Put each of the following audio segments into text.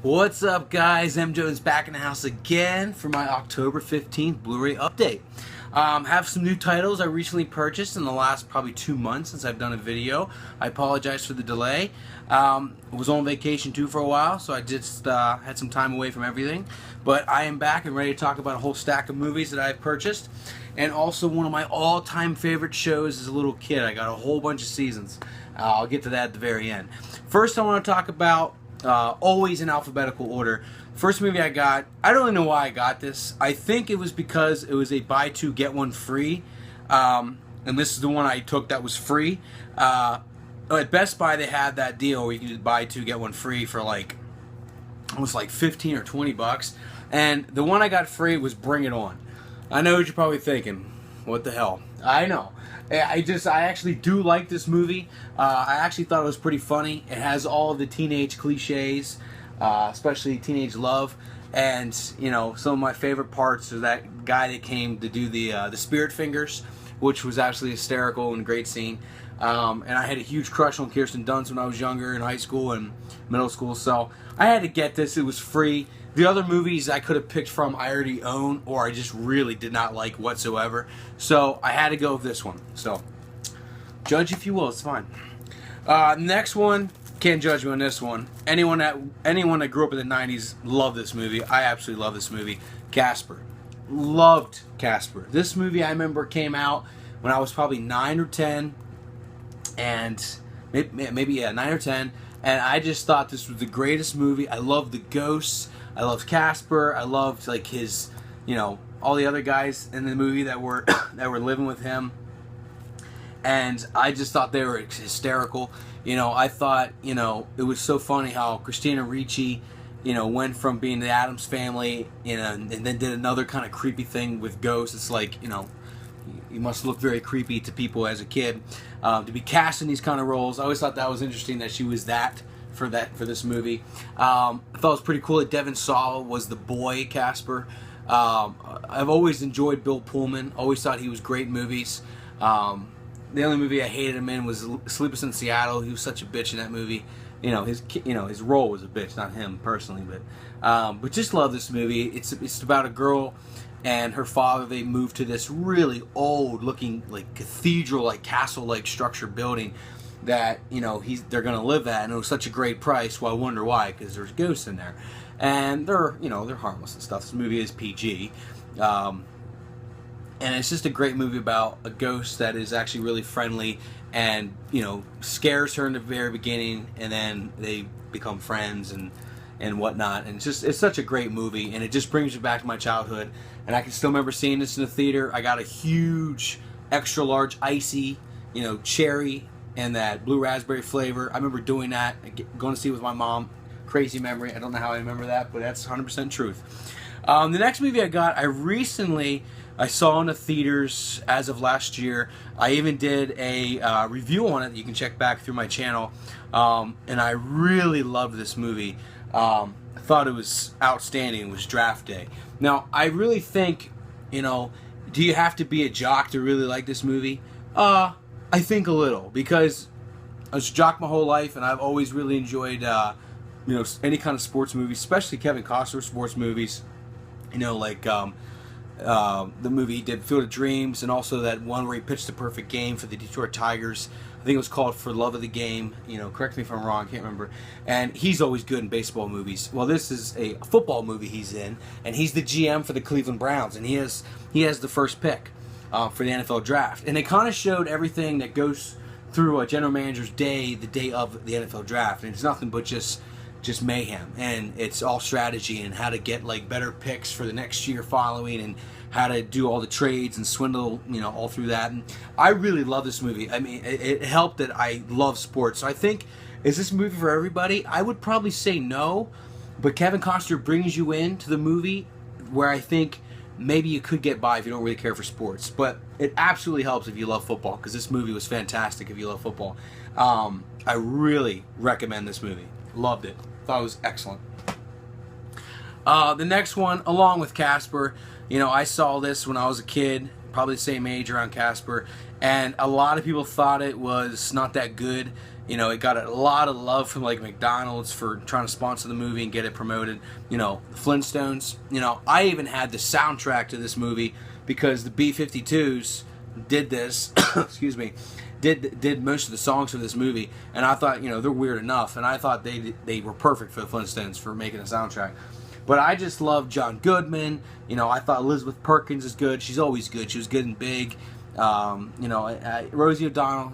What's up, guys? M. Jones back in the house again for my October 15th Blu-ray update. Have some new titles I recently purchased in the last probably 2 months since I've done a video. I apologize for the delay. Was on vacation too for a while, so I just had some time away from everything. But I am back and ready to talk about a whole stack of movies that I've purchased. And also one of my all-time favorite shows as a little kid. I got a whole bunch of seasons. I'll get to that at the very end. First, I want to talk about always in alphabetical order. First movie I got, I don't really know why I got this. I think it was because it was a buy two get one free, and this is the one I took that was free. At Best Buy they had that deal where you could buy two get one free for like almost like 15 or 20 bucks, and the one I got free was Bring It On. I know what you're probably thinking, what the hell? I know. I actually do like this movie. I actually thought it was pretty funny. It has all of the teenage cliches, especially teenage love, and you know, some of my favorite parts are that guy that came to do the spirit fingers, which was absolutely hysterical and a great scene. And I had a huge crush on Kirsten Dunst when I was younger in high school and middle school, so I had to get this. It was free. The other movies I could have picked from I already own, or I just really did not like whatsoever. So I had to go with this one. So judge if you will, it's fine. Next one, can't judge me on this one. Anyone that grew up in the 90s loved this movie. I absolutely love this movie. Casper. Loved Casper. This movie I remember came out when I was probably 9 or 10, and maybe 9 or 10, and I just thought this was the greatest movie. I loved the ghosts. I loved Casper. I loved like his, you know, all the other guys in the movie that were that were living with him, and I just thought they were hysterical. You know, I thought, you know, it was so funny how Christina Ricci, you know, went from being the Addams Family, you know, and then did another kind of creepy thing with ghosts. It's like, you know, you must look very creepy to people as a kid to be cast in these kind of roles. I always thought that was interesting that she was that for this movie. I thought it was pretty cool that Devon Sawa was the boy Casper. I've always enjoyed Bill Pullman. Always thought he was great in movies. The only movie I hated him in was Sleepless in Seattle. He was such a bitch in that movie. You know, his role was a bitch, not him personally, but just love this movie. It's about a girl and her father. They moved to this really old looking like cathedral, like castle like structure building that, you know, they're gonna live at, and it was such a great price. Well, I wonder why, because there's ghosts in there, and they're harmless and stuff. This movie is PG, and it's just a great movie about a ghost that is actually really friendly, and you know, scares her in the very beginning, and then they become friends and whatnot. And it's such a great movie, and it just brings me back to my childhood. And I can still remember seeing this in the theater. I got a huge extra large icy, you know, cherry and that blue raspberry flavor. I remember doing that, going to see it with my mom. Crazy memory. I don't know how I remember that, but that's 100% truth. The next movie I got, I saw in the theaters as of last year. I even did a review on it that you can check back through my channel, and I really loved this movie. I thought it was outstanding. It was Draft Day. Now, I really think, you know, do you have to be a jock to really like this movie? I think a little, because I was a jock my whole life, and I've always really enjoyed, you know, any kind of sports movies, especially Kevin Costner sports movies. You know, like the movie he did, Field of Dreams, and also that one where he pitched the perfect game for the Detroit Tigers. I think it was called For Love of the Game. You know, correct me if I'm wrong, I can't remember. And he's always good in baseball movies. Well, this is a football movie he's in, and he's the GM for the Cleveland Browns, and he has the first pick for the NFL draft. And it kind of showed everything that goes through a general manager's day, the day of the NFL draft, and it's nothing but just mayhem, and it's all strategy and how to get like better picks for the next year following, and how to do all the trades and swindle, you know, all through that. And I really love this movie. I mean, it helped that I love sports. So I think, is this movie for everybody? I would probably say no, but Kevin Costner brings you into the movie where I think maybe you could get by if you don't really care for sports. But it absolutely helps if you love football, because this movie was fantastic if you love football. I really recommend this movie. Loved it. Thought it was excellent. The next one, along with Casper, you know, I saw this when I was a kid, probably the same age around Casper, and a lot of people thought it was not that good. You know, it got a lot of love from like McDonald's for trying to sponsor the movie and get it promoted. You know, the Flintstones. You know, I even had the soundtrack to this movie because the B-52s did this. Excuse me. Did most of the songs for this movie, and I thought, you know, they're weird enough, and I thought they were perfect for the Flintstones for making a soundtrack. But I just love John Goodman. You know, I thought Elizabeth Perkins is good. She's always good. She was good and big. You know, Rosie O'Donnell,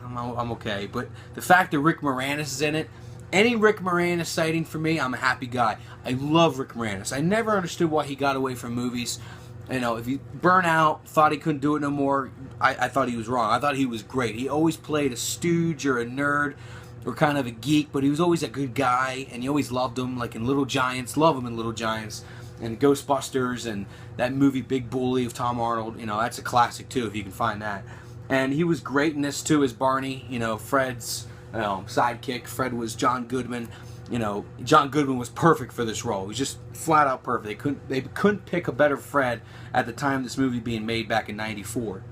I'm okay. But the fact that Rick Moranis is in it, any Rick Moranis sighting for me, I'm a happy guy. I love Rick Moranis. I never understood why he got away from movies. You know, if he burnt out, thought he couldn't do it no more, I thought he was wrong. I thought he was great. He always played a stooge or a nerd or kind of a geek, but he was always a good guy, and you always loved him, like in Little Giants. Love him in Little Giants and Ghostbusters and that movie Big Bully of Tom Arnold. You know, that's a classic too, if you can find that. And he was great in this too as Barney, you know, Fred's sidekick. Fred was John Goodman. You know, John Goodman was perfect for this role. He was just flat out perfect. They couldn't pick a better Fred at the time of this movie being made back in '94.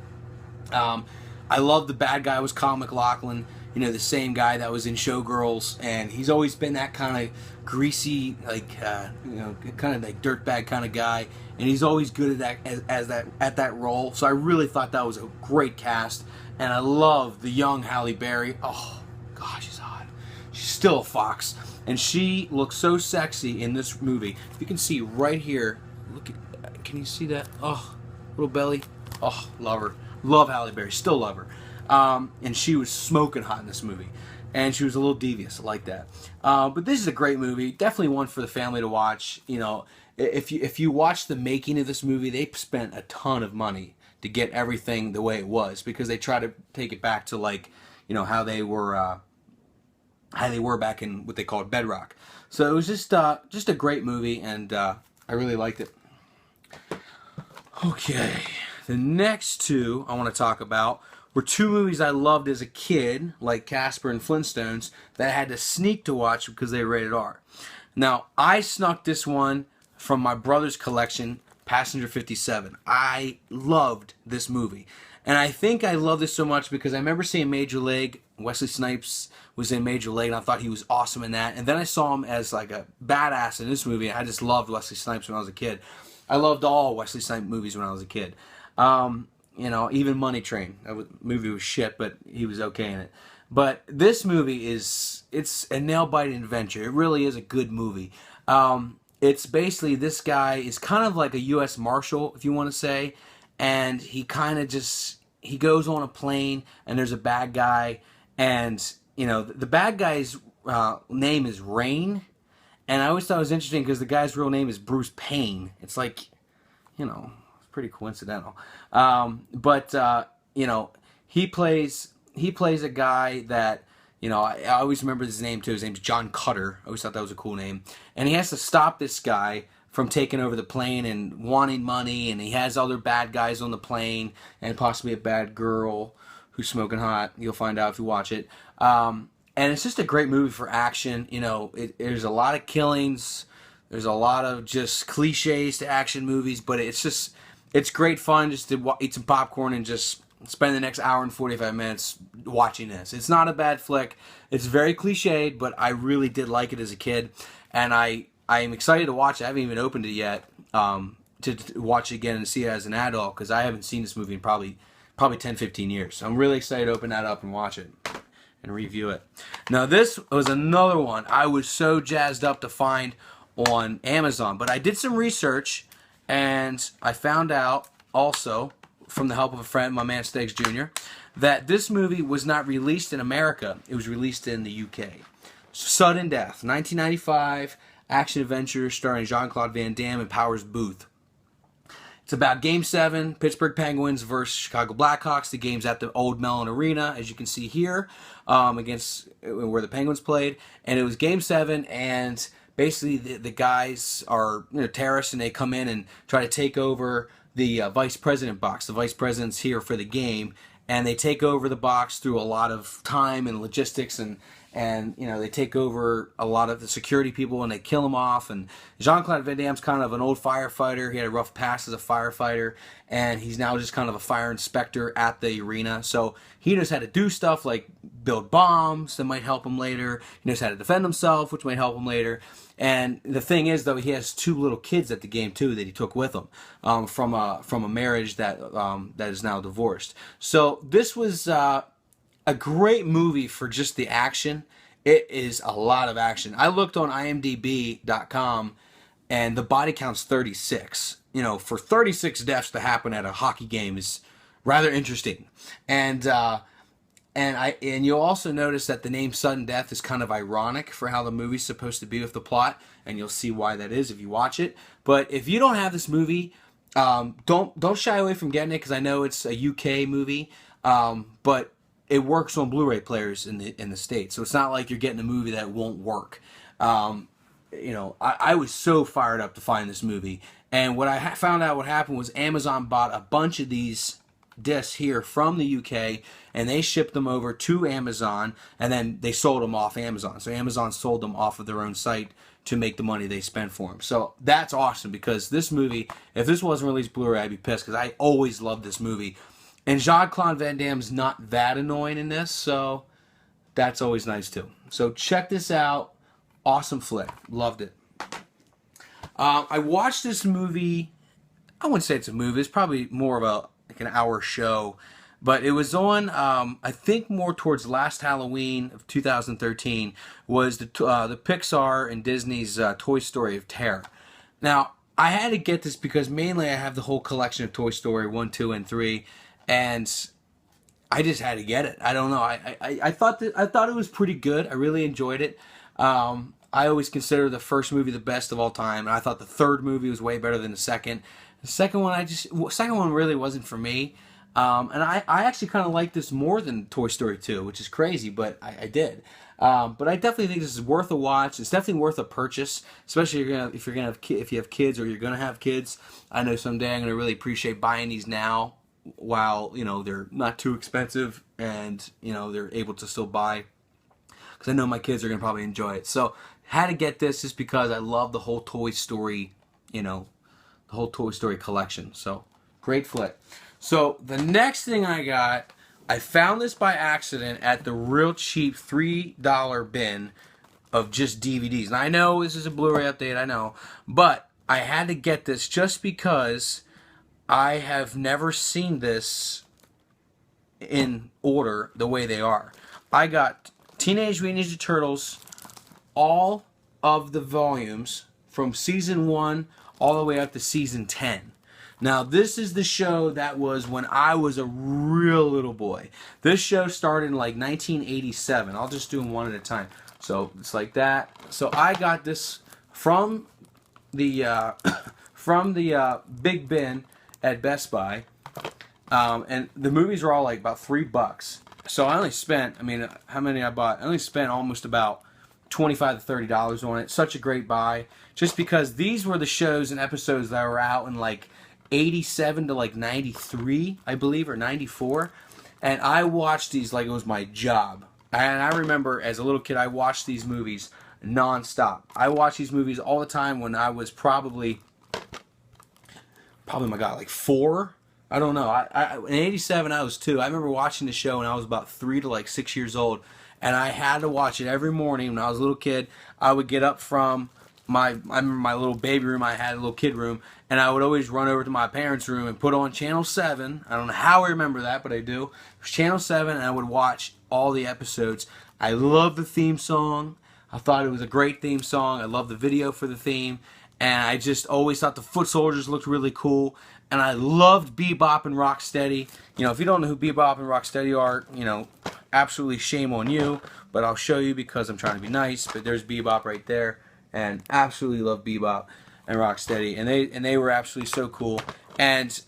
I love the bad guy was Kyle MacLachlan. You know, the same guy that was in Showgirls, and he's always been that kind of greasy, like you know, kind of like dirtbag kind of guy, and he's always good at that role. So I really thought that was a great cast, and I love the young Halle Berry. Oh gosh, she's hot. She's still a fox. And she looks so sexy in this movie. You can see right here. Look at, can you see that? Oh, little belly. Oh, love her. Love Halle Berry. Still love her. And she was smoking hot in this movie. And she was a little devious. I like that. But this is a great movie. Definitely one for the family to watch. You know, if you watch the making of this movie, they spent a ton of money to get everything the way it was, because they try to take it back to, like, you know, how they were back in what they called Bedrock. So it was just a great movie, and I really liked it. Okay, the next two I want to talk about were two movies I loved as a kid, like Casper and Flintstones, that I had to sneak to watch because they were rated R. Now, I snuck this one from my brother's collection, Passenger 57. I loved this movie. And I think I love this so much because I remember seeing Major League. Wesley Snipes was in Major League, and I thought he was awesome in that. And then I saw him as like a badass in this movie. I just loved Wesley Snipes when I was a kid. I loved all Wesley Snipes movies when I was a kid. You know, even Money Train. That movie was shit, but he was okay in it. But this movie it's a nail-biting adventure. It really is a good movie. It's basically, this guy is kind of like a U.S. Marshal, if you want to say, and he kind of just, he goes on a plane, and there's a bad guy, and, you know, the bad guy's name is Rain, and I always thought it was interesting because the guy's real name is Bruce Payne. It's like, you know, it's pretty coincidental. You know, he plays a guy that, you know, I always remember his name too. His name's John Cutter. I always thought that was a cool name. And he has to stop this guy from taking over the plane and wanting money, and he has other bad guys on the plane, and possibly a bad girl who's smoking hot. You'll find out if you watch it. And it's just a great movie for action. You know, there's a lot of killings. There's a lot of just cliches to action movies, but it's great fun just to eat some popcorn and just spend the next hour and 45 minutes watching this. It's not a bad flick. It's very cliched, but I really did like it as a kid, and I am excited to watch it. I haven't even opened it yet to watch it again and see it as an adult, because I haven't seen this movie in probably 10, 15 years. So I'm really excited to open that up and watch it and review it. Now, this was another one I was so jazzed up to find on Amazon, but I did some research, and I found out also, from the help of a friend, my man Steggs Jr., that this movie was not released in America. It was released in the UK. Sudden Death, 1995, action-adventure starring Jean-Claude Van Damme and Powers Booth. It's about Game 7, Pittsburgh Penguins versus Chicago Blackhawks. The game's at the Old Mellon Arena, as you can see here, against where the Penguins played. And it was Game 7, and basically the guys are, you know, terrorists, and they come in and try to take over the vice president box. The vice president's here for the game, and they take over the box through a lot of time and logistics, and and they take over a lot of the security people and they kill them off. And Jean-Claude Van Damme's kind of an old firefighter. He had a rough past as a firefighter, and he's now just kind of a fire inspector at the arena. So he knows how to do stuff like build bombs that might help him later. He knows how to defend himself, which might help him later. And the thing is, though, he has 2 little kids at the game too that he took with him from a marriage that is now divorced. So this was a great movie for just the action. It is a lot of action. I looked on IMDb.com, and the body count's 36. For 36 deaths to happen at a hockey game is rather interesting. And you'll also notice that the name sudden death is kind of ironic for how the movie's supposed to be with the plot, and you'll see why that is if you watch it. But if you don't have this movie, don't shy away from getting it, because I know it's a UK movie, but it works on Blu-ray players in the States, so it's not like you're getting a movie that won't work. I was so fired up to find this movie, and what I found out what happened was Amazon bought a bunch of these discs here from the UK, and they shipped them over to Amazon, and then they sold them off Amazon. So Amazon sold them off of their own site to make the money they spent for them. So that's awesome, because this movie, if this wasn't released Blu-ray, I'd be pissed, because I always loved this movie. And Jean-Claude Van Damme's not that annoying in this, so that's always nice too. So check this out. Awesome flick. Loved it. I watched this movie. I wouldn't say it's a movie. It's probably more of an hour show. But it was on, I think more towards last Halloween of 2013, was the Pixar and Disney's Toy Story of Terror. Now, I had to get this because mainly I have the whole collection of Toy Story 1, 2, and 3. And I just had to get it. I don't know. I thought it was pretty good. I really enjoyed it. I always consider the first movie the best of all time, and I thought the third movie was way better than the second. The second one really wasn't for me. And I actually kind of like this more than Toy Story 2, which is crazy, but I did. But I definitely think this is worth a watch. It's definitely worth a purchase, especially if you have kids or you're gonna have kids. I know someday I'm gonna really appreciate buying these now, while they're not too expensive and they're able to still buy, because I know my kids are gonna probably enjoy it. So had to get this just because I love the whole Toy Story, the whole Toy Story collection. So great flick. So the next thing I found this by accident at the real cheap $3 bin of just DVDs. And I know this is a Blu-ray update, I know, but I had to get this just because I have never seen this in order the way they are. I got Teenage Mutant Ninja Turtles, all of the volumes from season 1 all the way up to season 10. Now, this is the show that was when I was a real little boy. This show started in like 1987. I'll just do them one at a time. So it's like that. So I got this from the big bin at Best Buy, and the movies were all like about $3. So I only spent, how many I bought? I only spent almost about $25 to $30 on it. Such a great buy, just because these were the shows and episodes that were out in like 87 to like 93, I believe, or 94, and I watched these like it was my job. And I remember as a little kid, I watched these movies non-stop. I watched these movies all the time when I was probably my God, like 4. I don't know. In 87, I was 2. I remember watching the show when I was about 3 to like 6 years old, and I had to watch it every morning when I was a little kid. I would get up from I remember my little baby room. I had a little kid room, and I would always run over to my parents' room and put on Channel 7. I don't know how I remember that, but I do. It was Channel 7, and I would watch all the episodes. I loved the theme song. I thought it was a great theme song. I loved the video for the theme, and I just always thought the foot soldiers looked really cool. And I loved Bebop and Rocksteady. If you don't know who Bebop and Rocksteady are, absolutely shame on you. But I'll show you because I'm trying to be nice. But there's Bebop right there. And absolutely love Bebop and Rocksteady, and they were absolutely so cool. And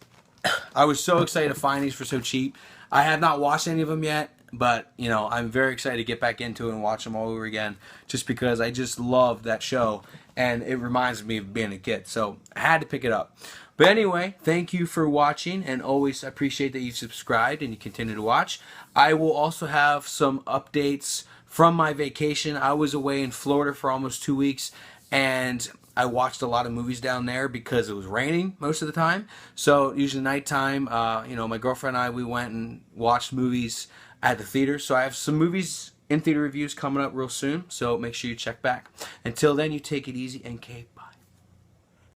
I was so excited to find these for so cheap. I have not watched any of them yet, but I'm very excited to get back into it and watch them all over again, just because I just love that show, and it reminds me of being a kid. So I had to pick it up. But anyway, thank you for watching, and always appreciate that you subscribed and you continue to watch. I will also have some updates from my vacation. I was away in Florida for almost 2 weeks, and I watched a lot of movies down there because it was raining most of the time. So usually nighttime, my girlfriend and I, we went and watched movies at the theater. So I have some movies in theater reviews coming up real soon. So make sure you check back. Until then, you take it easy and bye.